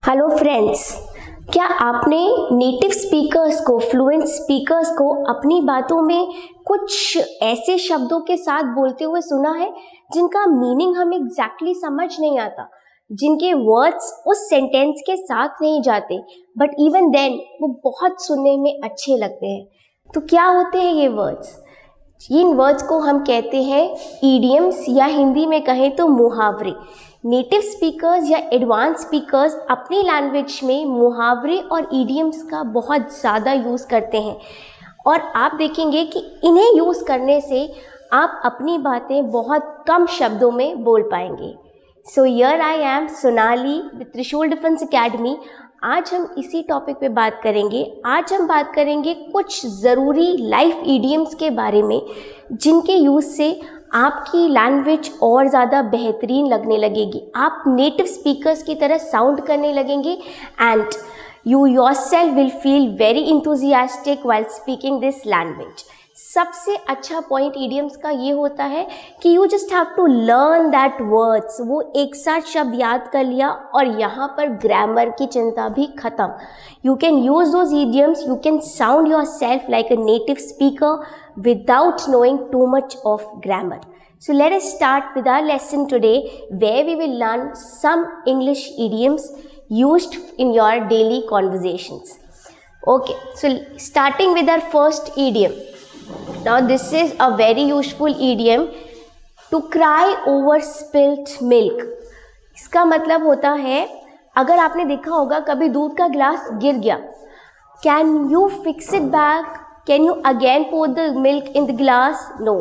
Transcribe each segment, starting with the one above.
Hello friends, क्या आपने native speakers को, फ्लुएंट स्पीकर्स को अपनी बातों में कुछ ऐसे शब्दों के साथ बोलते हुए सुना है जिनका मीनिंग हमें एग्जैक्टली समझ नहीं आता, जिनके वर्ड्स उस सेंटेंस के साथ नहीं जाते, बट इवन देन वो बहुत सुनने में अच्छे लगते हैं। तो क्या होते हैं ये वर्ड्स? इन वर्ड्स को हम कहते हैं ईडियम्स, या हिंदी में कहें तो मुहावरे। नेटिव स्पीकर्स या एडवांस स्पीकर्स अपनी लैंग्वेज में मुहावरे और ईडियम्स का बहुत ज़्यादा यूज़ करते हैं, और आप देखेंगे कि इन्हें यूज़ करने से आप अपनी बातें बहुत कम शब्दों में बोल पाएंगे। So here I am Sonali with त्रिशूल डिफेंस एकेडमी। आज हम इसी टॉपिक पे बात करेंगे। आज हम बात करेंगे कुछ ज़रूरी लाइफ ईडियम्स के बारे में, जिनके यूज़ से आपकी लैंग्वेज और ज़्यादा बेहतरीन लगने लगेगी, आप नेटिव स्पीकर्स की तरह साउंड करने लगेंगे, and you yourself will feel very enthusiastic while speaking this language. सबसे अच्छा पॉइंट ईडियम्स का ये होता है कि you just have to learn that words. वो एक साथ शब्द याद कर लिया और यहाँ पर ग्रामर की चिंता भी ख़त्म। You can use those idioms, you can sound your self like a native speaker without knowing too much of grammar. So let us start with our lesson today, where we will learn some English idioms used in your daily conversations. Okay, so starting with our first idiom. Now this is a very useful idiom, to cry over spilt milk. इसका मतलब होता है, अगर आपने देखा होगा कभी दूध का ग्लास गिर गया, can you fix it back? Can you again pour the milk in the glass? No,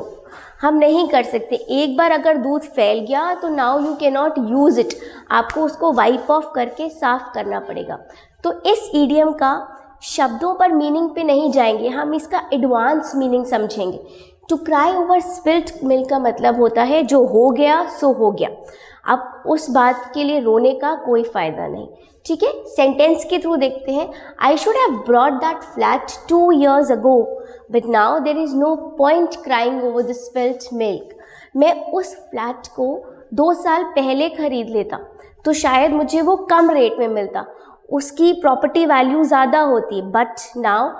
हम नहीं कर सकते। एक बार अगर दूध फैल गया तो now you cannot use it, आपको उसको वाइप ऑफ करके साफ करना पड़ेगा। तो इस इडियम का शब्दों पर मीनिंग पे नहीं जाएंगे, हम इसका एडवांस मीनिंग समझेंगे। To cry over spilt milk का मतलब होता है जो हो गया सो हो गया, अब उस बात के लिए रोने का कोई फ़ायदा नहीं। ठीक है, सेंटेंस के थ्रू देखते हैं। I should have brought that flat 2 years ago, but now there is no point crying over the spilt milk. मैं उस फ्लैट को 2 साल पहले ख़रीद लेता तो शायद मुझे वो कम रेट में मिलता, उसकी प्रॉपर्टी वैल्यू ज़्यादा होती, बट नाउ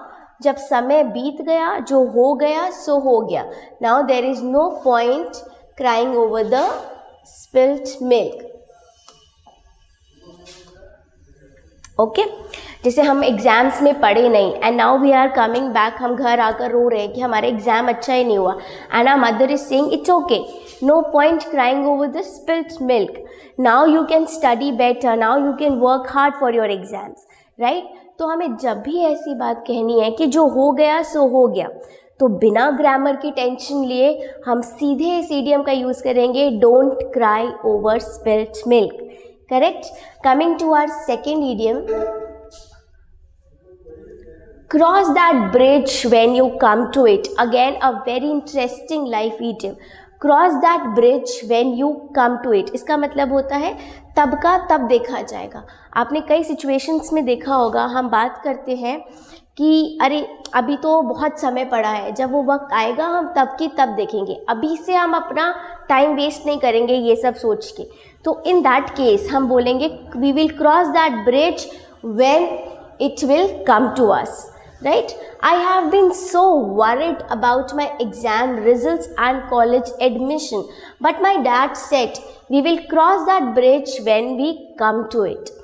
जब समय बीत गया, जो हो गया सो हो गया। Now there is no point crying over the spilt milk. Okay, जैसे हम एग्ज़ाम्स में पढ़े नहीं, and now we are coming back, हम घर आकर रो रहे हैं कि हमारा एग्ज़ाम अच्छा ही नहीं हुआ, and our mother is saying it's okay, no point crying over the spilt milk, now you can study better, now you can work hard for your exams, right. तो हमें जब भी ऐसी बात कहनी है कि जो हो गया सो हो गया, तो बिना ग्रामर की टेंशन लिए हम सीधे इस इडियम का यूज़ करेंगे, don't cry over spilt milk. Correct? Coming to our second idiom, cross that bridge when you come to it. Again, a very interesting life idiom. Cross that bridge when you come to it. इसका मतलब होता है तब का तब देखा जाएगा। आपने कई सिचुएशंस में देखा होगा, हम बात करते हैं कि अरे अभी तो बहुत समय पड़ा है, जब वो वक्त आएगा हम तब की तब देखेंगे, अभी से हम अपना टाइम वेस्ट नहीं करेंगे ये सब सोच के। तो इन दैट केस हम बोलेंगे we will cross that bridge when it will come to us, right. I have been so worried about my exam results and college admission, but my dad said we will cross that bridge when we come to it.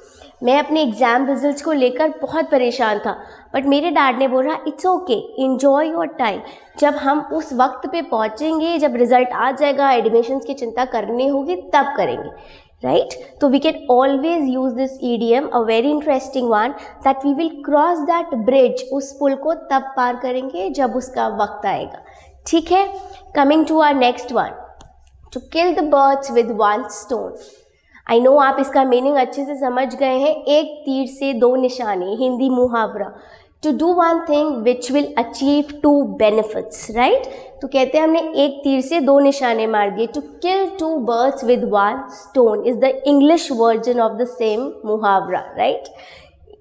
मैं अपने exam results को लेकर बहुत परेशान था, but मेरे dad ने बोला it's okay, enjoy your time, जब हम उस वक्त पे पहुँचेंगे, जब रिज़ल्ट आ जाएगा, एडमिशन्स की चिंता करनी होगी तब करेंगे, राइट। तो we can always use this idiom, a very interesting one, that we will cross that bridge, उस पुल को तब पार करेंगे जब उसका वक्त आएगा। ठीक है, coming to our next one, to kill the birds with one stone. I know आप इसका मीनिंग अच्छे से समझ गए हैं, एक तीर से 2 निशाने, हिंदी मुहावरा। To do one thing which will achieve 2 benefits, right. तो कहते हैं हमने एक तीर से 2 निशाने मार दिए। To kill 2 birds with 1 stone is the English version of the same मुहावरा, राइट।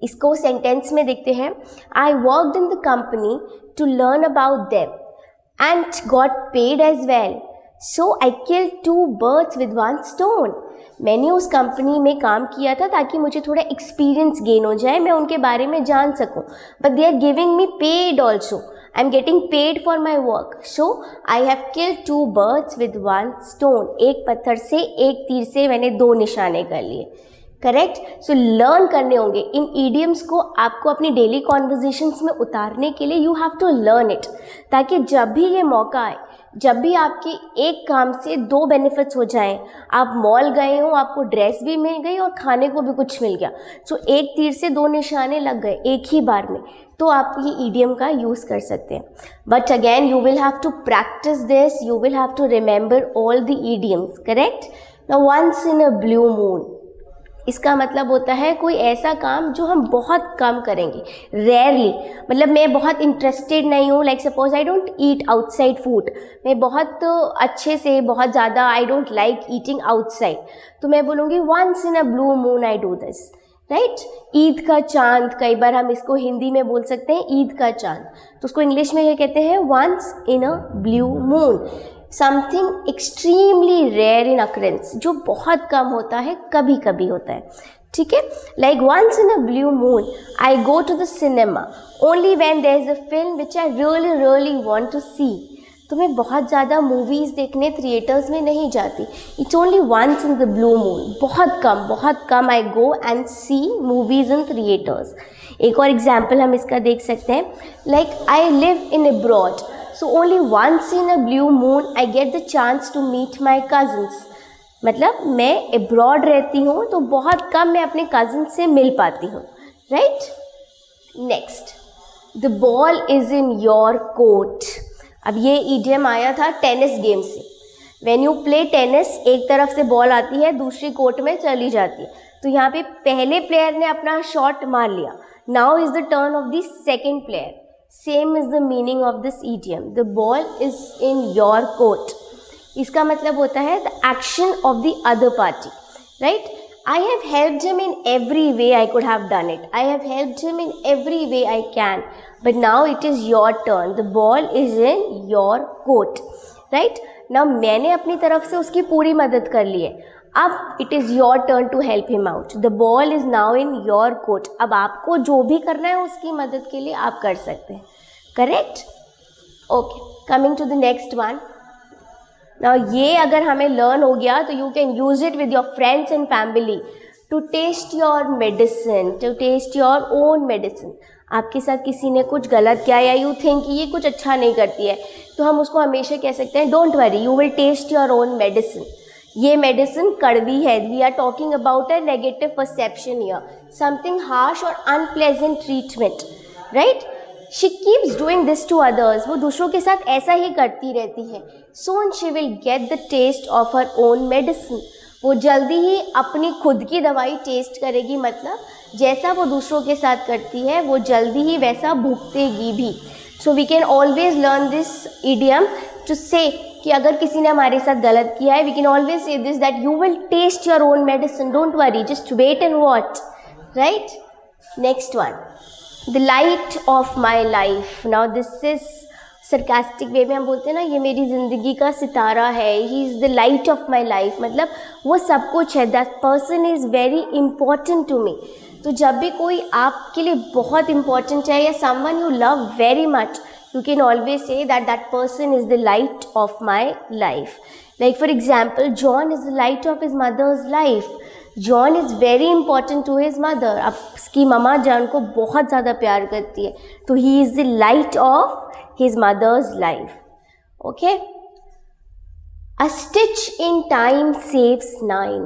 इसको सेंटेंस में देखते हैं। I worked in the company to learn about them and got paid as well, so I killed 2 birds with 1 stone। मैंने उस company में काम किया था ताकि मुझे थोड़ा एक्सपीरियंस गेन हो जाए, मैं उनके बारे में जान सकूं, but they are giving me paid also, I am getting paid for my work, so I have killed 2 birds with 1 stone, एक पत्थर से एक तीर से मैंने 2 निशाने कर लिए, करेक्ट। सो लर्न करने होंगे इन ईडियम्स को, आपको अपनी डेली कॉन्वर्जेशंस में उतारने के लिए you have to learn it, ताकि जब भी ये मौका आए, जब भी आपके एक काम से 2 बेनिफिट्स हो जाएं, आप मॉल गए हो, आपको ड्रेस भी मिल गई और खाने को भी कुछ मिल गया, सो एक तीर से 2 निशाने लग गए एक ही बार में, तो आप ये ईडियम का यूज़ कर सकते हैं। But again you will have to practise this, you will have to remember all the idioms, correct. Now once in a blue moon, इसका मतलब होता है कोई ऐसा काम जो हम बहुत कम करेंगे, रेयरली, मतलब मैं बहुत इंटरेस्टेड नहीं हूँ, like suppose I don't eat outside food, मैं बहुत अच्छे से बहुत ज़्यादा I don't like eating outside, तो मैं बोलूँगी once in a blue moon I do this, right. Eid का चांद, कई बार हम इसको हिंदी में बोल सकते हैं ईद का चांद, तो उसको इंग्लिश में ये कहते हैं once in a blue moon, something extremely rare in occurrence, जो बहुत कम होता है, कभी कभी होता है, ठीक है। Like once in a blue moon I go to the cinema only when there is a film which I really really want to see, तो मैं बहुत ज़्यादा मूवीज़ देखने थिएटर्स में नहीं जाती, it's only once in the blue moon, बहुत कम I go and see movies in theatres. एक और एग्जाम्पल हम इसका देख सकते हैं, like I live in abroad, so only once in a blue moon I get the chance to meet my cousins, मतलब मैं abroad रहती हूँ तो बहुत कम मैं अपने cousins से मिल पाती हूँ, right? Next, the ball is in your court. अब ये idiom आया था टेनिस गेम से, when you play tennis एक तरफ से बॉल आती है दूसरी कोर्ट में चली जाती है, तो यहाँ पे पहले प्लेयर ने अपना शॉट मार लिया, now is the turn of the second player. Same is the meaning of this idiom. The ball is in your court. इसका मतलब होता है the action of the other party, right? I have helped him in every way I could have done it. I have helped him in every way I can. But now it is your turn. The ball is in your court, right? Now मैंने अपनी तरफ से उसकी पूरी मदद कर ली है, अब it is your turn to help him out, the ball is now in your court, अब आपको जो भी करना है उसकी मदद के लिए आप कर सकते हैं, correct. Okay, coming to the next one. Now ये अगर हमें लर्न हो गया तो you can use it with your friends and family to test your medicine, to test your own medicine. आपके साथ किसी ने कुछ गलत किया या यू थिंक कि ये कुछ अच्छा नहीं करती है, तो हम उसको हमेशा कह सकते हैं don't worry, you will taste your own medicine, ये मेडिसिन कड़वी है, we are talking about a negative perception here, something harsh और unpleasant treatment, right. She keeps doing this to others, वो दूसरों के साथ ऐसा ही करती रहती है, soon she will get the taste of her own medicine, वो जल्दी ही अपनी खुद की दवाई टेस्ट करेगी, मतलब जैसा वो दूसरों के साथ करती है वो जल्दी ही वैसा भुगतेगी भी। So we can always learn this idiom to say कि अगर किसी ने हमारे साथ गलत किया है, we can always say this that you will taste your own medicine, don't worry, just wait and watch, right. Next one, the light of my life. Now this is sarcastic way में हम बोलते हैं ना, ये मेरी ज़िंदगी का सितारा है, he is the light of my life, मतलब वो सब कुछ है, that person is very important to me. तो जब भी कोई आपके लिए बहुत इंपॉर्टेंट है या someone you love very much, you can always say that that person is the light of my life. Like for example, John is the light of his mother's life. John is very important to his mother. अब उसकी mama John को बहुत ज़्यादा प्यार करती है, तो he is the light of his mother's life. Okay? A stitch in time saves 9.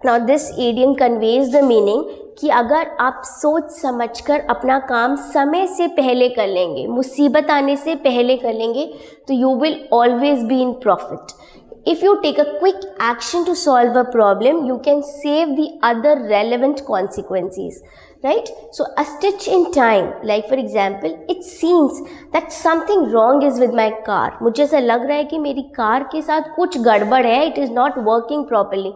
Now this idiom conveys the meaning कि अगर आप सोच समझकर अपना काम समय से पहले कर लेंगे, मुसीबत आने से पहले कर लेंगे, तो you will always be in profit. If you take a quick action to solve a problem, you can save the other relevant consequences, right. So a stitch in time, like for example, it seems that something wrong is with my car, मुझे ऐसा लग रहा है कि मेरी car के साथ कुछ गड़बड़ है, it is not working properly,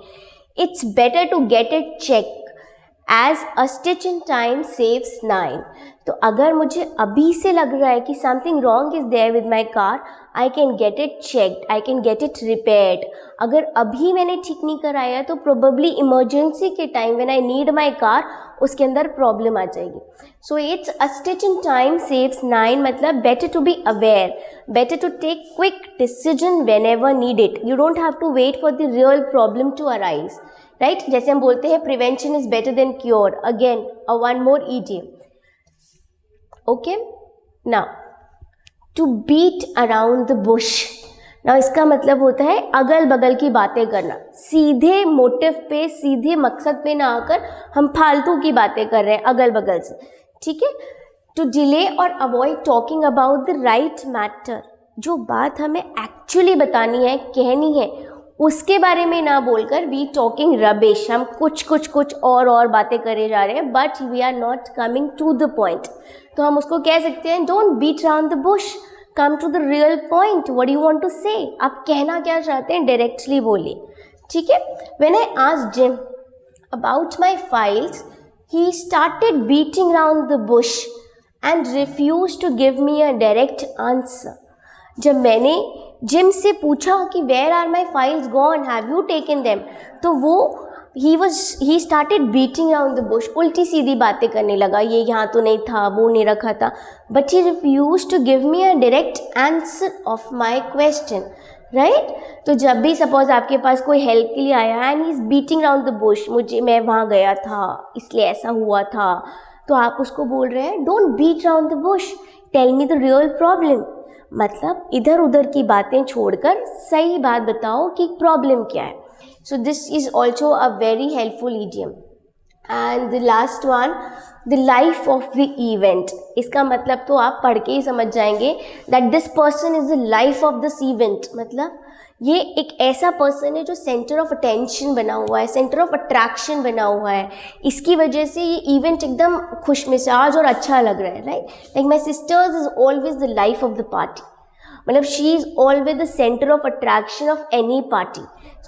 it's better to get it check as a stitch in time saves 9। तो अगर मुझे अभी से लग रहा है कि something wrong is there with my car, I can get it checked, I can get it repaired. अगर अभी मैंने ठीक नहीं कराया तो प्रोबेबली इमरजेंसी के time when I need my car उसके अंदर प्रॉब्लम आ जाएगी। So it's a stitch in time saves 9, मतलब better to be aware, better to take quick decision whenever needed. You don't have to wait for the real problem to arise, right. जैसे हम बोलते हैं prevention is better than cure, again one more idiom. Okay, now to beat around the bush, now इसका मतलब होता है अगल बगल की बातें करना, सीधे मोटिव पे, सीधे मकसद पे ना आकर हम फालतू की बातें कर रहे हैं अगल बगल से, ठीक है। टू डिले और avoid talking about the right matter, जो बात हमें एक्चुअली बतानी है, कहनी है, उसके बारे में ना बोलकर वी टॉकिंग रबिश, हम कुछ और बातें करे जा रहे हैं, but we are not coming to the point. तो हम उसको कह सकते हैं don't beat around the bush, come to the real point, what you want to say, आप कहना क्या चाहते हैं डायरेक्टली बोलिए, ठीक है। When I asked Jim about my files, he started beating around the bush and refused to give me a direct answer. जब मैंने जिम से पूछा कि where are my files gone, have you taken them, तो वो he started beating around the bush, उल्टी सीधी बातें करने लगा, ये यहाँ तो नहीं था, वो नहीं रखा था, but he refuse to give me a direct answer of my question, right. तो जब भी सपोज आपके पास कोई हेल्प के लिए आया and he is beating around the Bush, मैं वहाँ गया था इसलिए ऐसा हुआ था, तो आप उसको बोल रहे हैं don't beat around the bush, tell me the real problem, मतलब इधर उधर की बातें छोड़कर सही बात बताओ कि प्रॉब्लम क्या है। So this is also a very helpful idiom. And the last one, the life of the event, इसका मतलब तो आप पढ़ के ही समझ जाएंगे that this person is the life of this event, मतलब ये एक ऐसा पर्सन है जो सेंटर ऑफ अटेंशन बना हुआ है, सेंटर ऑफ अट्रैक्शन बना हुआ है, इसकी वजह से ये इवेंट एकदम खुशमिजाज और अच्छा लग रहा है, right. Like my sisters is always the life of the party, मतलब she is always the centre of attraction of any party.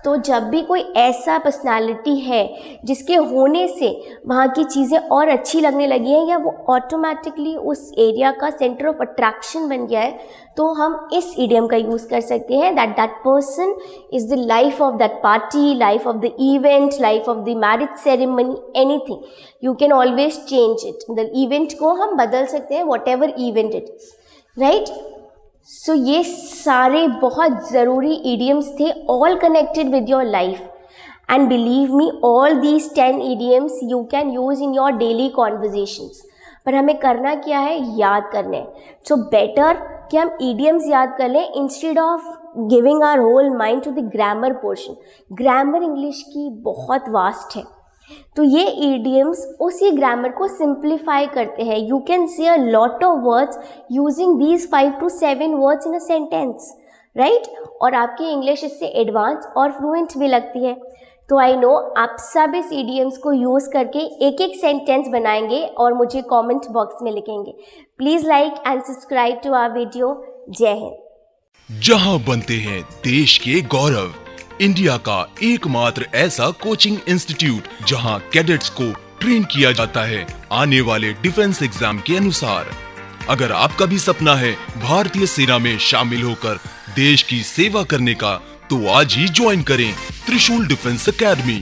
तो जब भी कोई ऐसा पर्सनालिटी है जिसके होने से वहाँ की चीज़ें और अच्छी लगने लगी हैं या वो ऑटोमेटिकली उस एरिया का सेंटर ऑफ अट्रैक्शन बन गया है, तो हम इस इडियम का यूज़ कर सकते हैं that person is the life of that party, life of the event, life of the marriage ceremony, anything you can always change it, मतलब इवेंट को हम बदल सकते हैं whatever event it is, right. So ये सारे बहुत ज़रूरी idioms थे, all connected with your life, and believe me all these 10 idioms you can use in your daily conversations। पर हमें करना क्या है, याद करने हैं। सो बेटर कि हम idioms याद कर लें instead of giving our whole mind to the grammar portion. Grammar English की बहुत वास्ट है, तो ये idioms उसी ग्रामर को सिंप्लीफाई करते हैं। You can say a lot of words using these 5 to 7 words in a sentence, right. और आपकी इंग्लिश इससे एडवांस और फ्लुएंट भी लगती है। तो आई नो आप सब इस idioms को यूज़ करके एक एक सेंटेंस बनाएंगे और मुझे कमेंट बॉक्स में लिखेंगे। Please like and subscribe to our video. जय हिंद। जहां बनते हैं देश के गौरव, इंडिया का एकमात्र ऐसा कोचिंग इंस्टीट्यूट जहां कैडेट्स को ट्रेन किया जाता है आने वाले डिफेंस एग्जाम के अनुसार। अगर आपका भी सपना है भारतीय सेना में शामिल होकर देश की सेवा करने का, तो आज ही ज्वाइन करें त्रिशूल डिफेंस एकेडमी।